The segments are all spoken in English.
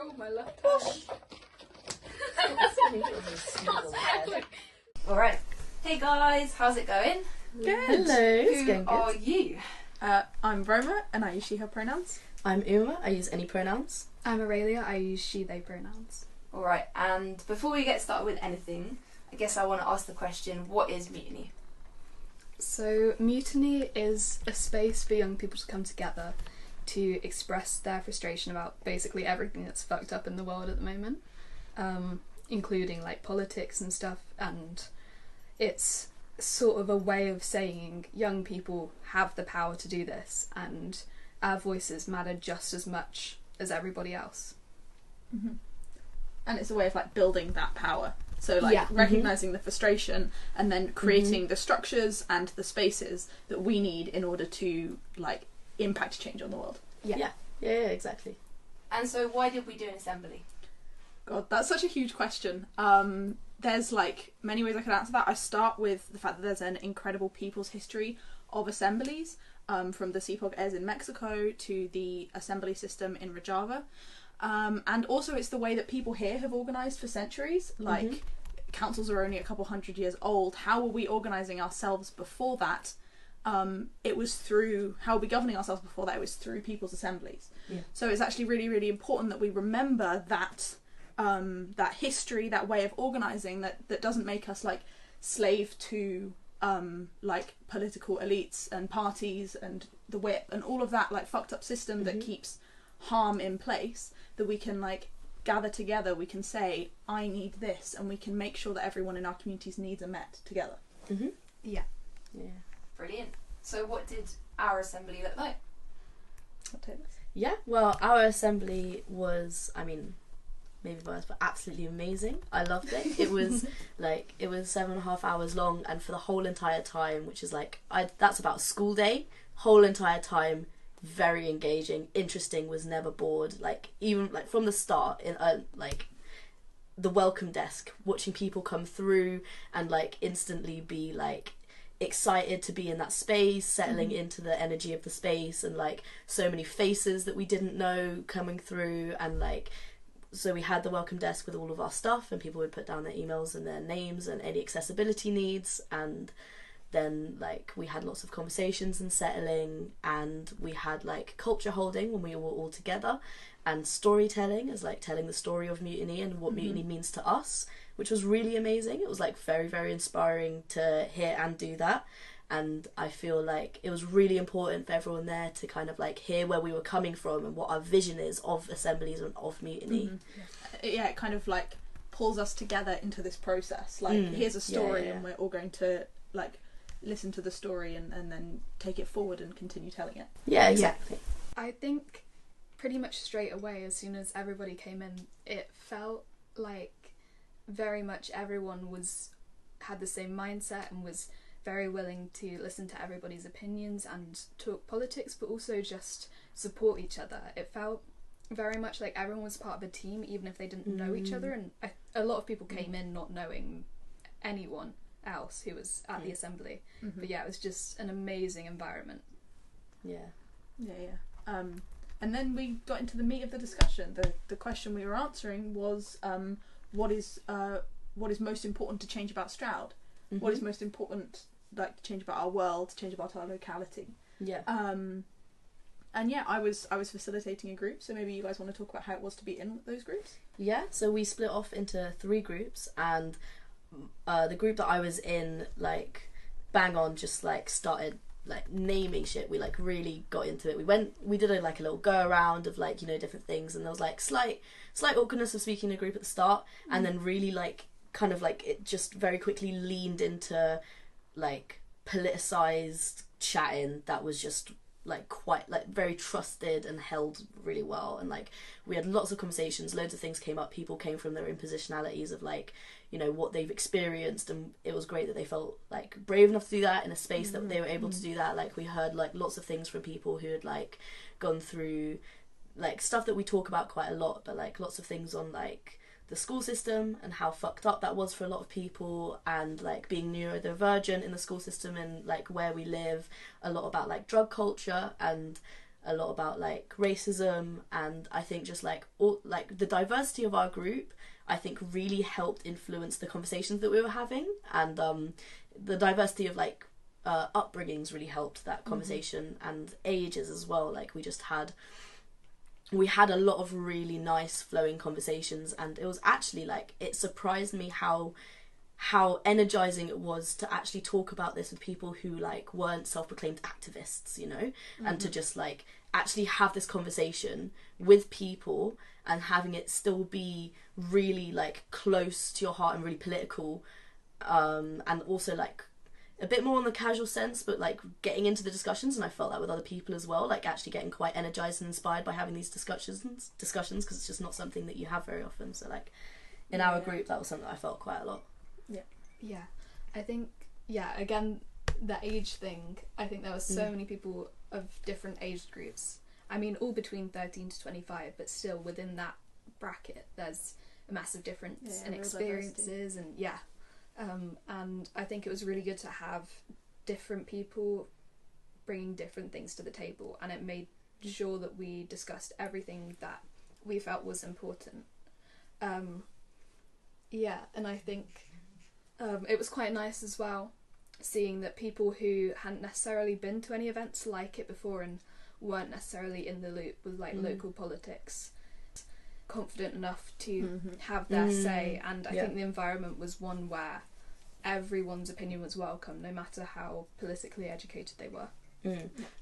control my left hand. Alright. Hey guys, how's it going? Good. Hello, it's going Who good. are you? I'm Roma, and I use she, her pronouns. I'm Uma, I use any pronouns. I'm Aurelia, I use she, they pronouns. Alright, and before we get started with anything, I guess I want to ask the question, what is Mutiny? So, Mutiny is a space for young people to come together to express their frustration about basically everything that's fucked up in the world at the moment, including like politics and stuff, and it's sort of a way of saying young people have the power to do this and our voices matter just as much as everybody else. Mm-hmm. And it's a way of like building that power. So like recognising the frustration and then creating the structures and the spaces that we need in order to like impact change on the world. Yeah, exactly. And so why did we do an assembly? God, that's such a huge question. There's like many ways I could answer that. I start with the fact that there's an incredible people's history of assemblies, from the CPOG airs in Mexico to the assembly system in Rojava. And also it's the way that people here have organised for centuries. Like, councils are only a couple hundred years old. How were we organising ourselves before that? It was through, how were we governing ourselves before that? It was through people's assemblies. Yeah. So it's actually really, really important that we remember that that history, that way of organising, that doesn't make us like slave to like political elites and parties and the whip and all of that like fucked up system that keeps harm in place, that we can like gather together, we can say I need this, and we can make sure that everyone in our community's needs are met together. Yeah. Brilliant. So what did our assembly look like? I'll take this. Yeah, well, our assembly was, I mean, maybe biased, but absolutely amazing. I loved it. It was like, it was 7.5 hours long, and for the whole entire time, which is like, that's about school day, whole entire time, very engaging, interesting, was never bored. Like, even like from the start, in like the welcome desk, watching people come through and like instantly be like excited to be in that space, settling into the energy of the space, and like so many faces that we didn't know coming through. And like, so we had the welcome desk with all of our stuff, and people would put down their emails and their names and any accessibility needs, and then like we had lots of conversations and settling, and we had like culture holding when we were all together, and storytelling as like telling the story of Mutiny and what Mutiny means to us, which was really amazing. It was like very, very inspiring to hear and do that. And I feel like it was really important for everyone there to kind of like hear where we were coming from and what our vision is of assemblies and of Mutiny. Yeah, it kind of like pulls us together into this process. Like, here's a story, and we're all going to like listen to the story and then take it forward and continue telling it. Yeah, exactly. I think pretty much straight away, as soon as everybody came in, it felt like very much everyone had the same mindset and was very willing to listen to everybody's opinions and talk politics, but also just support each other. It felt very much like everyone was part of a team, even if they didn't know each other, and a lot of people came in not knowing anyone else who was at the assembly. But yeah, it was just an amazing environment. And then we got into the meat of the discussion. The question we were answering was what is most important to change about Stroud? What is most important, like, to change about our world, to change about our locality? And yeah, I was facilitating a group, so maybe you guys want to talk about how it was to be in those groups? Yeah, so we split off into 3 groups, and the group that I was in, like, bang on, just like started like naming shit. We like really got into it. We did a little go around of like, you know, different things, and there was like slight awkwardness of speaking in a group at the start, and then really like kind of like it just very quickly leaned into like politicized chatting that was just like quite like very trusted and held really well. And like we had lots of conversations, loads of things came up, people came from their own positionalities of like, you know, what they've experienced, and it was great that they felt like brave enough to do that in a space that they were able to do that. Like we heard like lots of things from people who had like gone through like stuff that we talk about quite a lot, but like lots of things on like the school system and how fucked up that was for a lot of people, and like being neurodivergent in the school system and like where we live, a lot about like drug culture. And a lot about like racism, and I think just like all like the diversity of our group, I think really helped influence the conversations that we were having, and the diversity of like upbringings really helped that conversation, and ages as well. Like we had a lot of really nice flowing conversations, and it was actually like, it surprised me how energizing it was to actually talk about this with people who like weren't self-proclaimed activists, you know, and to just like actually have this conversation with people and having it still be really like close to your heart and really political, and also like a bit more on the casual sense, but like getting into the discussions. And I felt that with other people as well, like actually getting quite energized and inspired by having these discussions, because it's just not something that you have very often. So like in our group, that was something that I felt quite a lot. Yeah, I think, again, the age thing, I think there were so many people of different age groups. I mean, all between 13 to 25, but still within that bracket, there's a massive difference in experiences, and I think it was really good to have different people bringing different things to the table, and it made sure that we discussed everything that we felt was important. And I think it was quite nice as well seeing that people who hadn't necessarily been to any events like it before and weren't necessarily in the loop with like local politics, confident enough to have their say, and I think the environment was one where everyone's opinion was welcome, no matter how politically educated they were.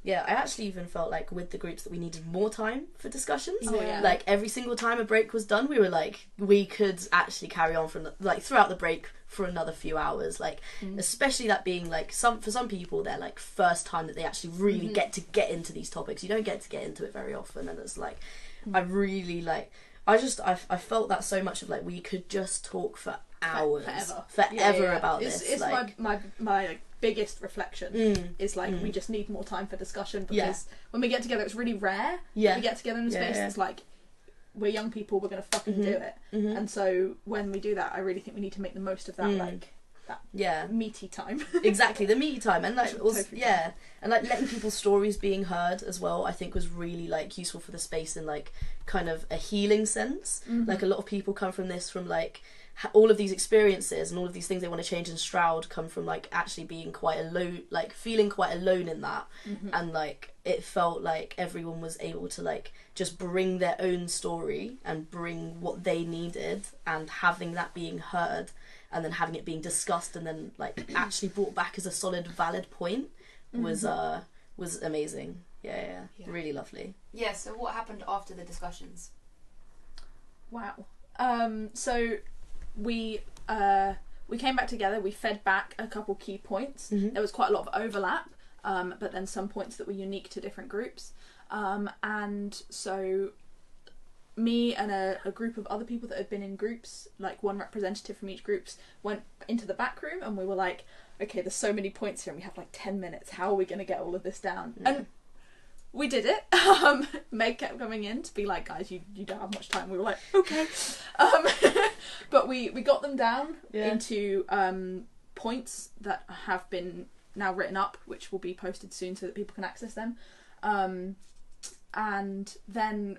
Yeah, I actually even felt like with the groups that we needed more time for discussions. Yeah. Like every single time a break was done, we were like, we could actually carry on for like throughout the break for another few hours. Like especially that being like for some people, they're like first time that they actually really get into these topics. You don't get to get into it very often, and it's like I really like I felt that so much of like we could just talk for hours forever about this. It's like, my like biggest reflection is like we just need more time for discussion, because when we get together it's really rare we get together in a space that's like, we're young people, we're gonna fucking do it, and so when we do that, I really think we need to make the most of that like that meaty time. Exactly, the meaty time, and like also, totally and like letting people's stories being heard as well, I think was really like useful for the space in like kind of a healing sense. Like a lot of people come from this from like all of these experiences and all of these things they want to change in Stroud come from like actually being quite alone, like feeling quite alone in that, and like it felt like everyone was able to like just bring their own story and bring what they needed, and having that being heard and then having it being discussed and then like actually brought back as a solid valid point was amazing. Yeah, really lovely. Yeah, so what happened after the discussions? Wow. So we came back together, we fed back a couple key points. There was quite a lot of overlap, but then some points that were unique to different groups. And so me and a group of other people that had been in groups, like one representative from each group, went into the back room, and we were like, okay, there's so many points here and we have like 10 minutes, how are we going to get all of this down? And we did it. Meg kept coming in to be like, guys, you don't have much time. We were like, okay. But we got them down into points that have been now written up, which will be posted soon so that people can access them. And then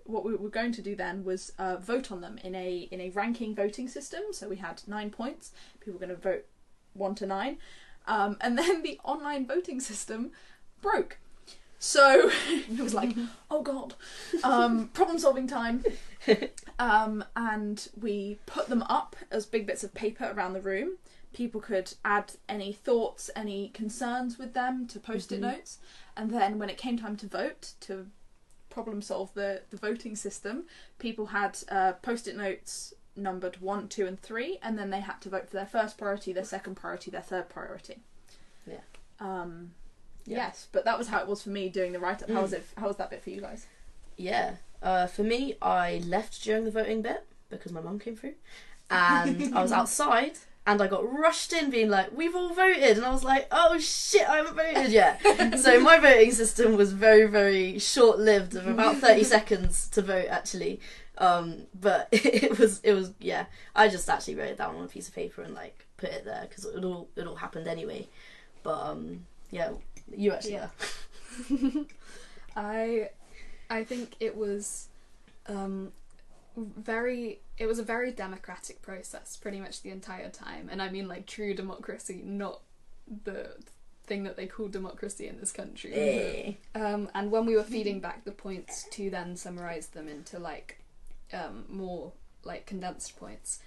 what we were going to do then was vote on them in a ranking voting system. So we had 9 points. People were going to vote 1 to 9. And then the online voting system broke. So it was like, oh god, problem solving time. And we put them up as big bits of paper around the room. People could add any thoughts, any concerns with them to post-it notes. And then when it came time to vote, to problem solve the voting system, people had post-it notes numbered 1, 2 and 3, and then they had to vote for their first priority, their second priority, their third priority. Yes, but that was how it was for me doing the write-up. How was that bit for you guys? For me, I left during the voting bit because my mum came through, and I was outside and I got rushed in being like, we've all voted, and I was like, oh shit, I haven't voted yet. So my voting system was very, very short-lived, of about 30 seconds to vote actually. But it was I just actually wrote it down on a piece of paper and like put it there because it all happened anyway. But you actually I think it was it was a very democratic process pretty much the entire time, and I mean like true democracy, not the thing that they call democracy in this country. And when we were feeding back the points to then summarize them into like more like condensed points,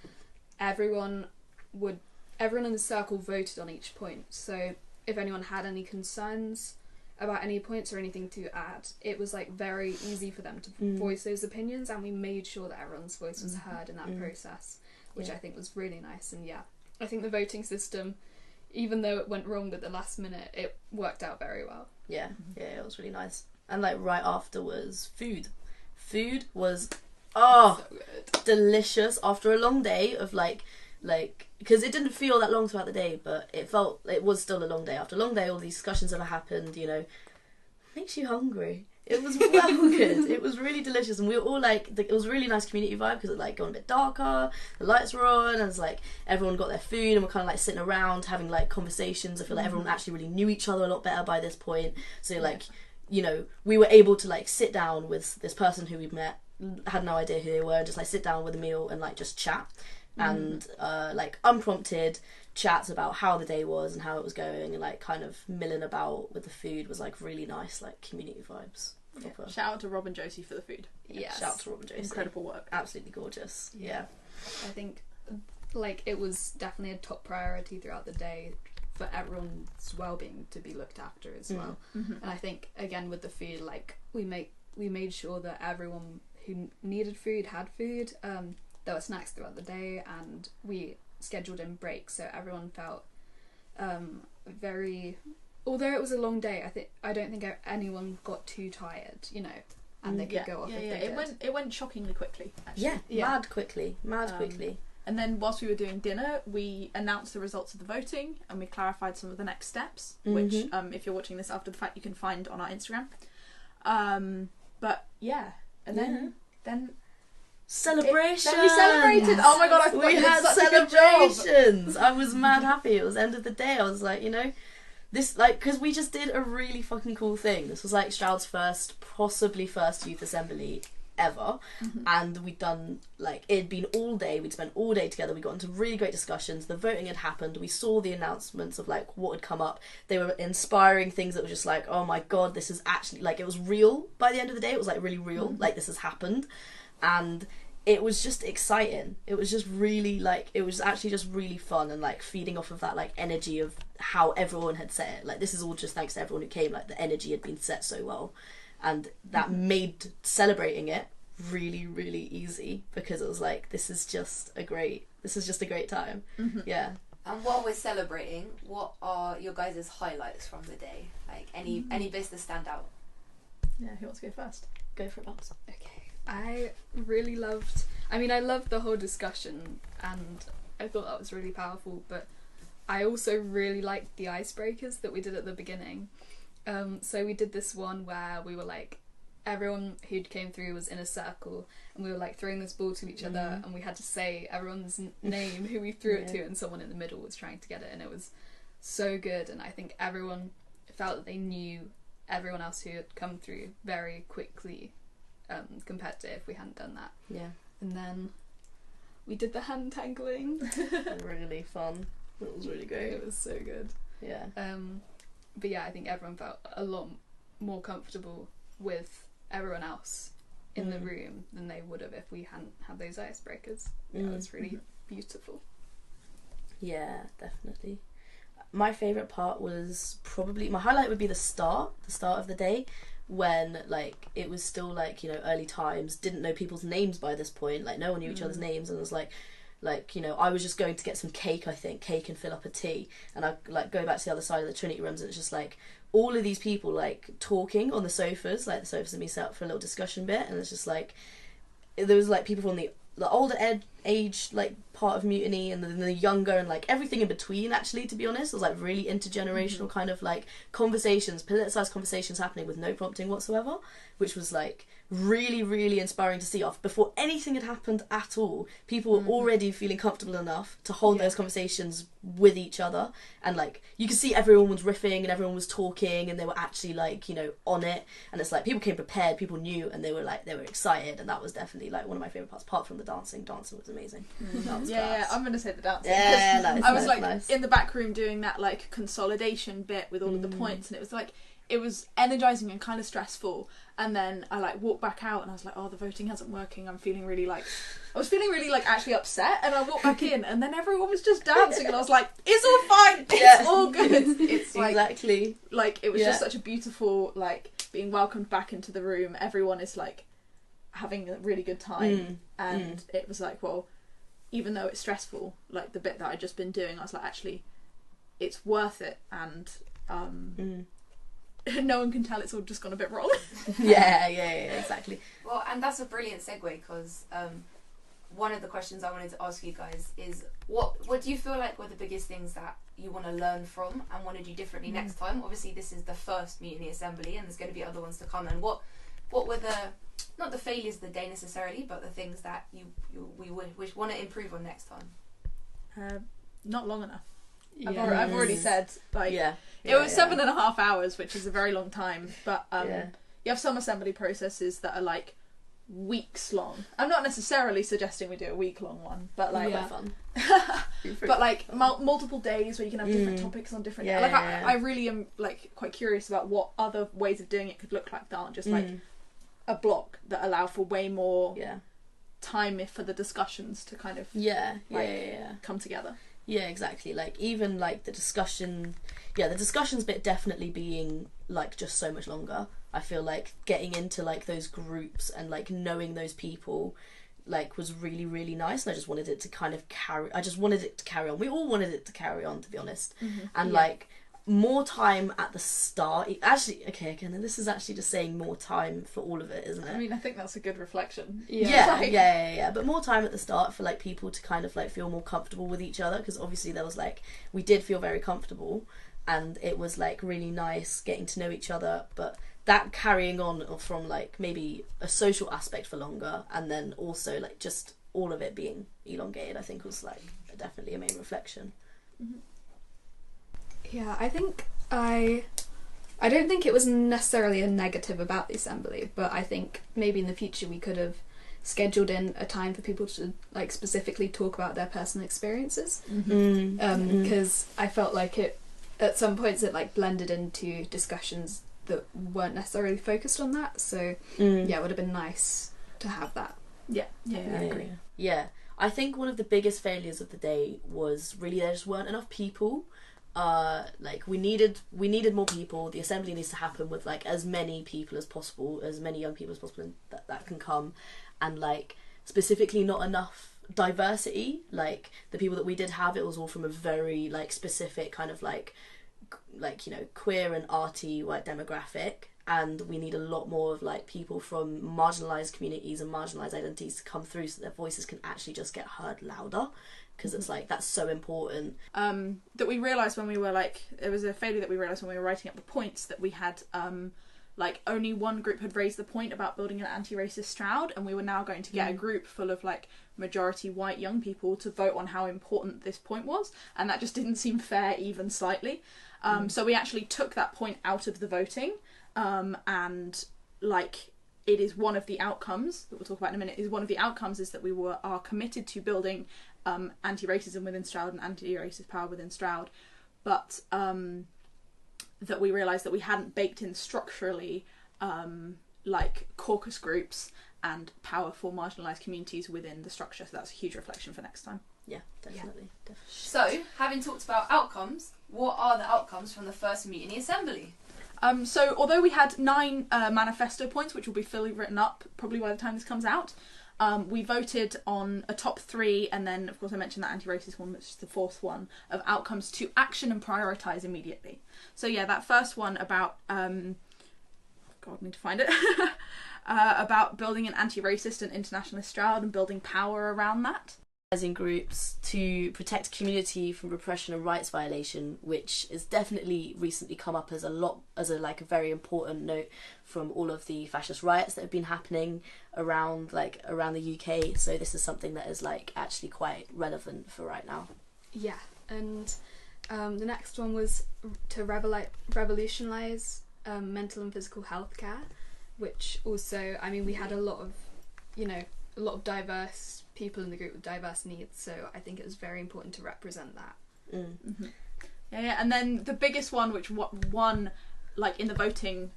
everyone in the circle voted on each point. So if anyone had any concerns about any points or anything to add, it was like very easy for them to voice those opinions, and we made sure that everyone's voice was heard in that process, which I think was really nice. And yeah, I think the voting system, even though it went wrong at the last minute, it worked out very well. Yeah, it was really nice. And like right after was food. Food was So good. delicious after a long day of like because it didn't feel that long throughout the day, but it was still a long day. After a long day, all these discussions that happened, you know, makes you hungry. It was well good. It was really delicious, and we were all like, it was a really nice community vibe because it like got a bit darker, the lights were on, and it's like everyone got their food, and we're kind of like sitting around having like conversations. I feel like everyone actually really knew each other a lot better by this point. So like, you know, we were able to like sit down with this person who we met, had no idea who they were, and just like sit down with a meal and like just chat. And like unprompted chats about how the day was and how it was going, and like kind of milling about with the food was like really nice, like community vibes. Yeah. Shout out to Rob and Josie for the food. Yes. Shout out to Rob and Josie. Incredible work. Absolutely gorgeous. Yeah. I think like it was definitely a top priority throughout the day for everyone's well-being to be looked after as well. And I think again with the food, like we made sure that everyone who needed food had food. There were snacks throughout the day, and we scheduled in breaks, so everyone felt very. Although it was a long day, I don't think anyone got too tired, you know, and they could go off if they did. It went shockingly quickly. Actually. Yeah, mad quickly. And then whilst we were doing dinner, we announced the results of the voting, and we clarified some of the next steps, which if you're watching this after the fact, you can find on our Instagram. But yeah, and then. Celebrations! Then we celebrated! Oh my god, we had celebrations! I was mad happy. It was the end of the day. I was like, you know, this, like, because we just did a really fucking cool thing. This was like Stroud's possibly first youth assembly ever. And we'd done, like, it'd been all day. We'd spent all day together. We got into really great discussions. The voting had happened. We saw the announcements of, like, what had come up. They were inspiring things that were just like, oh my god, this is actually, like, it was real by the end of the day. It was, like, really real. Like, this has happened. And it was just exciting. It was just really like, it was actually just really fun, and like feeding off of that like energy of how everyone had set it. Like this is all just thanks to everyone who came. Like the energy had been set so well, and that made celebrating it really, really easy, because it was like, this is just a great time. Yeah. And while we're celebrating, what are your guys' highlights from the day? Like any bits that stand out? Yeah, who wants to go first? Go for it, Babs. Okay. I loved the whole discussion, and I thought that was really powerful, but I also really liked the icebreakers that we did at the beginning. So we did this one where we were like, everyone who came through was in a circle, and we were like throwing this ball to each other, and we had to say everyone's name who we threw it to, and someone in the middle was trying to get it, and it was so good. And I think everyone felt that they knew everyone else who had come through very quickly, compared to if we hadn't done that. Yeah. And then we did the hand tangling. Really fun. It was really great. It was so good. Yeah. But yeah, I think everyone felt a lot more comfortable with everyone else in the room than they would have if we hadn't had those icebreakers. Yeah, it was really beautiful. Yeah, definitely. My favourite part was probably, my highlight would be the start of the day, when like it was still like, you know, early times, didn't know people's names by this point, like no one knew each other's names, and it was like, you know, I was just going to get some cake and fill up a tea, and I like go back to the other side of the Trinity rooms, and it's just like all of these people like talking on the sofas, like the sofas had been set up for a little discussion bit, and it's just like there was like people from the older age like part of Mutiny, and then the younger, and like everything in between. Actually, to be honest, it was like really intergenerational kind of like conversations, politicized conversations happening with no prompting whatsoever, which was like really, really inspiring to see. Off before anything had happened at all, people were already feeling comfortable enough to hold those conversations with each other, and like you could see everyone was riffing and everyone was talking, and they were actually like, you know, on it. And it's like people came prepared, people knew, and they were excited, and that was definitely like one of my favorite parts. Apart from the dancing was amazing. That was class. I'm gonna say the dancing. Yeah, nice, I was like nice. in the back room doing that like consolidation bit with all of the points, and it was like, it was energizing and kind of stressful. And then I like walked back out and I was like, oh, the voting isn't working. I was feeling really like actually upset. And I walked back in and then everyone was just dancing and I was like, it's all fine. It's all good. It's like, exactly. Like it was just such a beautiful, like being welcomed back into the room. Everyone is like having a really good time. And it was like, well, even though it's stressful, like the bit that I'd just been doing, I was like, actually, it's worth it. And no one can tell it's all just gone a bit wrong. yeah, exactly. Well, and that's a brilliant segue, because one of the questions I wanted to ask you guys is what do you feel like were the biggest things that you want to learn from and want to do differently next time? Obviously, this is the first Mutiny Assembly, and there's going to be other ones to come. And what were not the failures of the day necessarily, but the things that we want to improve on next time? Not long enough. Yeah. I've already said, like, it was 7.5 hours, which is a very long time, but you have some assembly processes that are like weeks long. I'm not necessarily suggesting we do a week-long one, but like fun. but like multiple days where you can have different topics on different I really am like quite curious about what other ways of doing it could look like that aren't just like a block that allow for way more time for the discussions to kind of come together. Yeah, exactly. Like even like the discussions bit definitely being like just so much longer. I feel like getting into like those groups and like knowing those people like was really, really nice, and I just wanted it to carry on. We all wanted it to carry on, to be honest. And like more time at the start. Actually, okay, again, this is actually just saying more time for all of it, isn't it? I mean, I think that's a good reflection. Yeah. But more time at the start for like people to kind of like feel more comfortable with each other, because obviously there was like, we did feel very comfortable, and it was like really nice getting to know each other, but that carrying on from like maybe a social aspect for longer, and then also like just all of it being elongated, I think was like definitely a main reflection. Yeah, I think I don't think it was necessarily a negative about the assembly, but I think maybe in the future we could have scheduled in a time for people to like specifically talk about their personal experiences, because I felt like it at some points it like blended into discussions that weren't necessarily focused on that. So it would have been nice to have that. I agree. Yeah, I think one of the biggest failures of the day was really there just weren't enough people. Like we needed more people. The assembly needs to happen with like as many people as possible, as many young people as possible, and that can come. And like specifically not enough diversity. Like the people that we did have, it was all from a very like specific kind of like you know, queer and arty white demographic, and we need a lot more of like people from marginalised communities and marginalised identities to come through, so their voices can actually just get heard louder, because it's like that's so important. That we realised when we were like, it was a failure that we realised when we were writing up the points, that we had like only one group had raised the point about building an anti-racist Stroud, and we were now going to get a group full of like majority white young people to vote on how important this point was, and that just didn't seem fair even slightly. So we actually took that point out of the voting, and like it is one of the outcomes that we'll talk about in a minute. Is one of the outcomes is that we are committed to building anti-racism within Stroud and anti-racist power within Stroud, but that we realised that we hadn't baked in structurally like caucus groups and power for marginalised communities within the structure. So that's a huge reflection for next time. Yeah, definitely. So, having talked about outcomes, what are the outcomes from the first Mutiny Assembly? So although we had 9 manifesto points, which will be fully written up probably by the time this comes out, we voted on a top 3, and then of course I mentioned that anti-racist one, which is the 4th one, of outcomes to action and prioritise immediately. So yeah, that first one about, God, I need to find it, about building an anti-racist and internationalist Stroud and building power around that. groups to protect community from repression and rights violation, which has definitely recently come up as a very important note from all of the fascist riots that have been happening around the UK. So this is something that is like actually quite relevant for right now. Yeah, and the next one was to revolutionise mental and physical health care, which also, I mean, we had a lot of diverse people in the group with diverse needs, so I think it was very important to represent that. Mm-hmm. Yeah, and then the biggest one, which won, like, in the voting,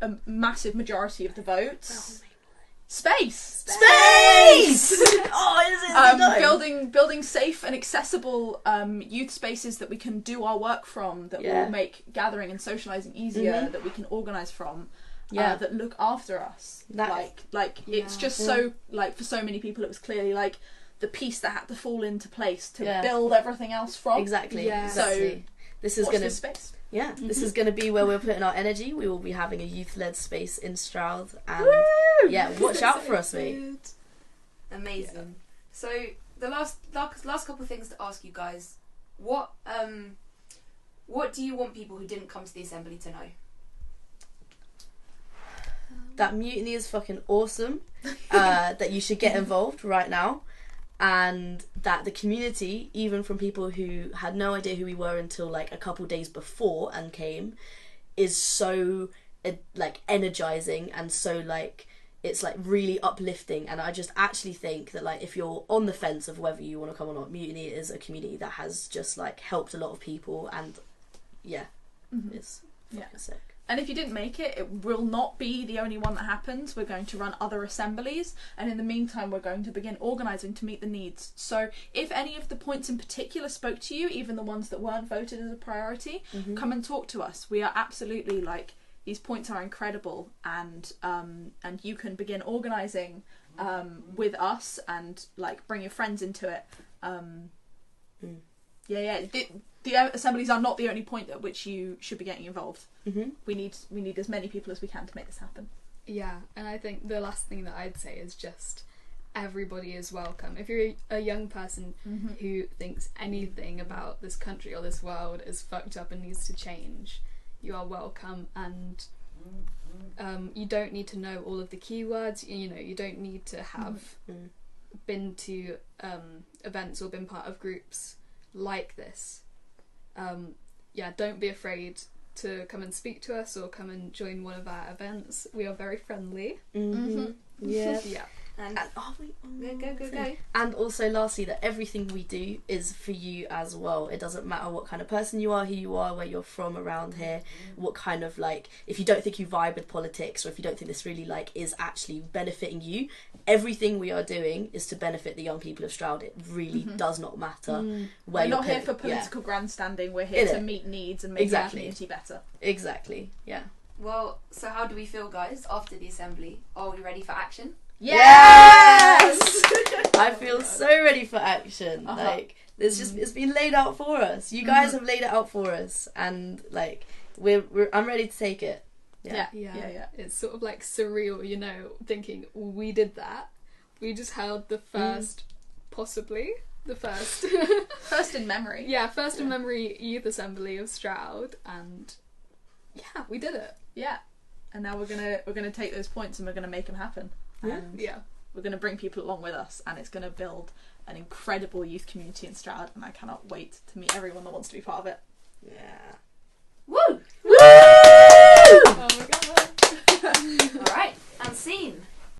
a massive majority of the votes. Space! Building safe and accessible youth spaces that we can do our work from, that will make gathering and socialising easier, that we can organise from. That look after us. It's just so, like, for so many people it was clearly like the piece that had to fall into place to build everything else from. Exactly. Yeah. So this is going to space. Yeah, this is going to be where we're putting our energy. We will be having a youth-led space in Stroud, and watch out for us, mate. Amazing. Yeah. So the last couple of things to ask you guys: what do you want people who didn't come to the assembly to know? That Mutiny is fucking awesome, that you should get involved right now, and that the community, even from people who had no idea who we were until like a couple days before and came, is so like energizing, and so like it's like really uplifting. And I just actually think that, like, if you're on the fence of whether you want to come or not, Mutiny is a community that has just like helped a lot of people, and it's fucking sick. And if you didn't make it, it will not be the only one that happens. We're going to run other assemblies, and in the meantime we're going to begin organising to meet the needs. So if any of the points in particular spoke to you, even the ones that weren't voted as a priority, come and talk to us. We are absolutely, like, these points are incredible, and you can begin organising with us, and like bring your friends into it. The assemblies are not the only point at which you should be getting involved. We need as many people as we can to make this happen. Yeah, and I think the last thing that I'd say is just everybody is welcome. If you're a young person who thinks anything about this country or this world is fucked up and needs to change, you are welcome, and you don't need to know all of the keywords. You don't need to have been to events or been part of groups like this. Don't be afraid to come and speak to us or come and join one of our events. We are very friendly. Yeah. And go. And also, lastly, that everything we do is for you as well. It doesn't matter what kind of person you are, who you are, where you're from around here, what kind of, like, if you don't think you vibe with politics, or if you don't think this really, like, is actually benefiting you, everything we are doing is to benefit the young people of Stroud. It really does not matter where we're you're not here for political grandstanding. We're here to meet needs and make the community better. Exactly. Yeah. Well, so how do we feel, guys, after the assembly? Are we ready for action? Yes! I feel so ready for action. Like, it's been laid out for us. You guys have laid it out for us, and like I'm ready to take it. Yeah. It's sort of like surreal, thinking we did that. We just held the first, possibly the first, first in memory. Yeah, first in memory youth assembly of Stroud, and we did it. Yeah, and now we're gonna take those points and we're gonna make them happen. And we're going to bring people along with us, and it's going to build an incredible youth community in Stroud, and I cannot wait to meet everyone that wants to be part of it. Yeah. Woo! Woo! Oh my god. Alright, and scene.